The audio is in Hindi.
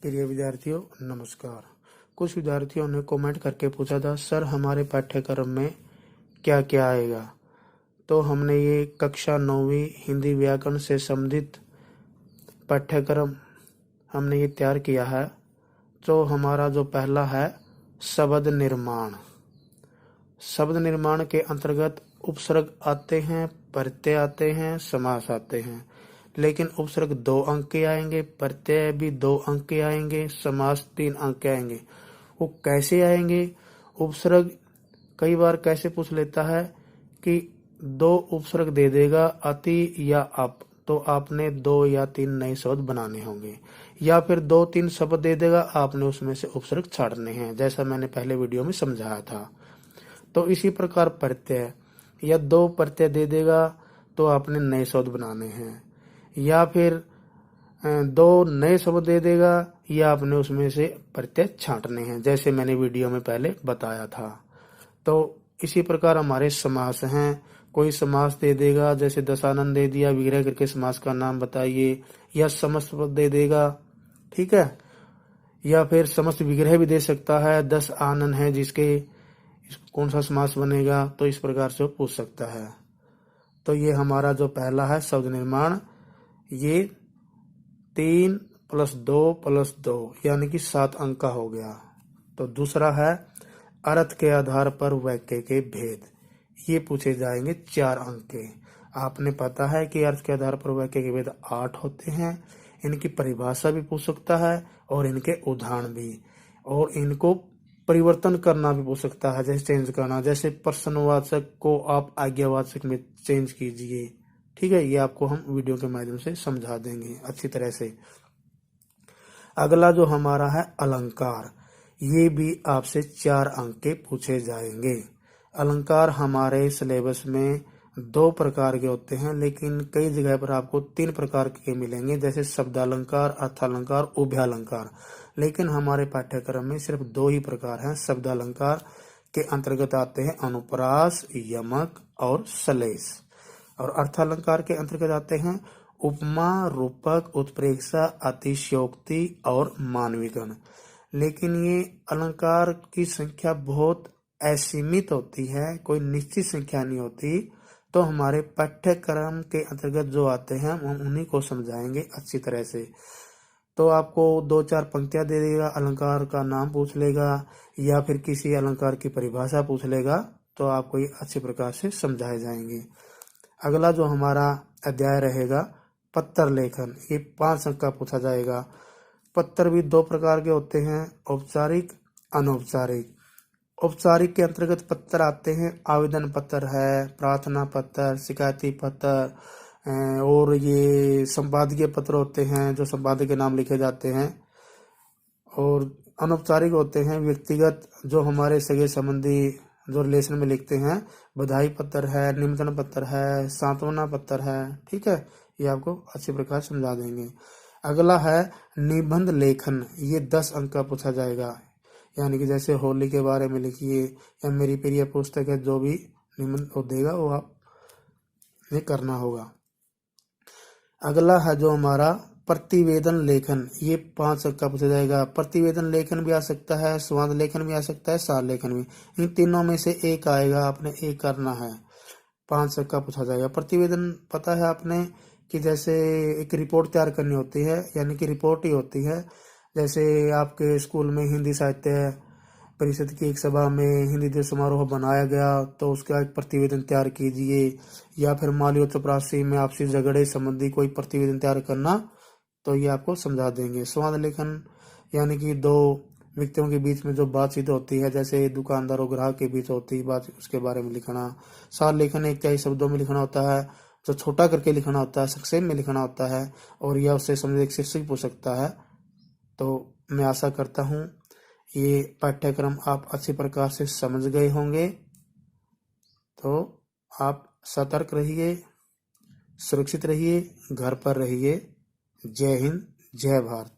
प्रिय विद्यार्थियों नमस्कार। कुछ विद्यार्थियों ने कमेंट करके पूछा था, सर हमारे पाठ्यक्रम में क्या क्या आएगा। तो हमने ये कक्षा 9वीं हिंदी व्याकरण से संबंधित पाठ्यक्रम हमने ये तैयार किया है। तो हमारा जो पहला है शब्द निर्माण। शब्द निर्माण के अंतर्गत उपसर्ग आते हैं, प्रत्यय आते हैं, समास आते हैं। लेकिन उपसर्ग 2 अंक के आएंगे, प्रत्यय भी 2 अंक के आएंगे, समास 3 अंक के आएंगे। वो कैसे आएंगे? उपसर्ग कई बार कैसे पूछ लेता है कि 2 उपसर्ग दे देगा, अति या अप, तो आपने 2 या 3 नए शब्द बनाने होंगे। या फिर 2-3 शब्द दे देगा, आपने उसमें से उपसर्ग छाड़ने हैं, जैसा मैंने पहले वीडियो में समझाया था। तो इसी प्रकार प्रत्यय या 2 प्रत्यय दे देगा तो आपने नए शब्द बनाने हैं, या फिर 2 नए शब्द दे देगा या आपने उसमें से प्रत्यय छांटने हैं, जैसे मैंने वीडियो में पहले बताया था। तो इसी प्रकार हमारे समास हैं। कोई समास दे देगा, जैसे दशानन दे दिया, विग्रह करके समास का नाम बताइए, या समस्त पद दे देगा, ठीक है। या फिर समस्त विग्रह भी दे सकता है, 10 आनन है जिसके कौन सा समास बनेगा, तो इस प्रकार से वो पूछ सकता है। तो ये हमारा जो पहला है शब्द निर्माण, ये 3 + 2 + 2 यानी कि 7 अंक का हो गया। तो दूसरा है अर्थ के आधार पर वाक्य के भेद। ये पूछे जाएंगे 4 अंक के। आपने पता है कि अर्थ के आधार पर वाक्य के भेद 8 होते हैं। इनकी परिभाषा भी पूछ सकता है और इनके उदाहरण भी, और इनको परिवर्तन करना भी पूछ सकता है, जैसे चेंज करना, जैसे प्रश्नवाचक को आप आज्ञावाचक में चेंज कीजिए, ठीक है। ये आपको हम वीडियो के माध्यम से समझा देंगे अच्छी तरह से। अगला जो हमारा है अलंकार, ये भी आपसे 4 अंक के पूछे जाएंगे। अलंकार हमारे सिलेबस में 2 प्रकार के होते हैं, लेकिन कई जगह पर आपको 3 प्रकार के मिलेंगे, जैसे शब्दालंकार, अर्थालंकार, उभयालंकार। लेकिन हमारे पाठ्यक्रम में सिर्फ 2 ही प्रकार हैं। शब्दालंकार के अंतर्गत आते हैं अनुप्रास, यमक और श्लेष, और अर्थालंकार के अंतर्गत आते हैं उपमा, रूपक, उत्प्रेक्षा, अतिशयोक्ति और मानवीकरण। लेकिन ये अलंकार की संख्या बहुत असीमित होती है, कोई निश्चित संख्या नहीं होती। तो हमारे पाठ्यक्रम के अंतर्गत जो आते हैं हम उन्हीं को समझाएंगे अच्छी तरह से। तो आपको 2-4 पंक्तियां दे देगा, अलंकार का नाम पूछ लेगा या फिर किसी अलंकार की परिभाषा पूछ लेगा, तो आपको ये अच्छे प्रकार से समझाए जाएंगे। अगला जो हमारा अध्याय रहेगा पत्र लेखन, ये 5 अंक का पूछा जाएगा। पत्र भी 2 प्रकार के होते हैं, औपचारिक, अनौपचारिक। औपचारिक के अंतर्गत पत्र आते हैं आवेदन पत्र है, प्रार्थना पत्र, शिकायती पत्र, और ये संपादकीय पत्र होते हैं जो संपादक के नाम लिखे जाते हैं। और अनौपचारिक होते हैं व्यक्तिगत, जो हमारे सगे संबंधी जो रिलेशन में लिखते हैं, बधाई पत्र है, निमंत्रण पत्र है, सांत्वना पत्र है, ठीक है। ये आपको अच्छी प्रकार समझा देंगे। अगला है निबंध लेखन, ये 10 अंक का पूछा जाएगा, यानी कि जैसे होली के बारे में लिखिए, या मेरी प्रिय पुस्तक है, जो भी निबंध वो देगा वो आप ये करना होगा। अगला है जो हमारा प्रतिवेदन लेखन, ये 5 अंक का पूछा जाएगा। प्रतिवेदन लेखन भी आ सकता है, संवाद लेखन भी आ सकता है, सार लेखन भी। इन तीनों में से एक आएगा, आपने एक करना है। 5 अंक का पूछा जाएगा। प्रतिवेदन पता है आपने कि जैसे एक रिपोर्ट तैयार करनी होती है, यानी कि रिपोर्ट ही होती है। जैसे आपके स्कूल में हिंदी साहित्य परिषद की एक सभा में हिंदी दिवस समारोह बनाया गया, तो उसका एक प्रतिवेदन तैयार कीजिए। या फिर माली और चपरासी में आपसी झगड़े संबंधी कोई प्रतिवेदन तैयार करना, तो ये आपको समझा देंगे। संवाद लेखन यानी कि 2 व्यक्तियों के बीच में जो बातचीत होती है, जैसे दुकानदार और ग्राहक के बीच होती है बात, उसके बारे में लिखना। सार लेखन 1 शब्दों में लिखना होता है, जो छोटा करके लिखना होता है, संक्षेप में लिखना होता है, और यह उससे संबंधित एक शीर्षक पूछ सकता है। तो मैं आशा करता हूँ ये पाठ्यक्रम आप अच्छी प्रकार से समझ गए होंगे। तो आप सतर्क रहिए, सुरक्षित रहिए, घर पर रहिए। जय हिंद, जय भारत।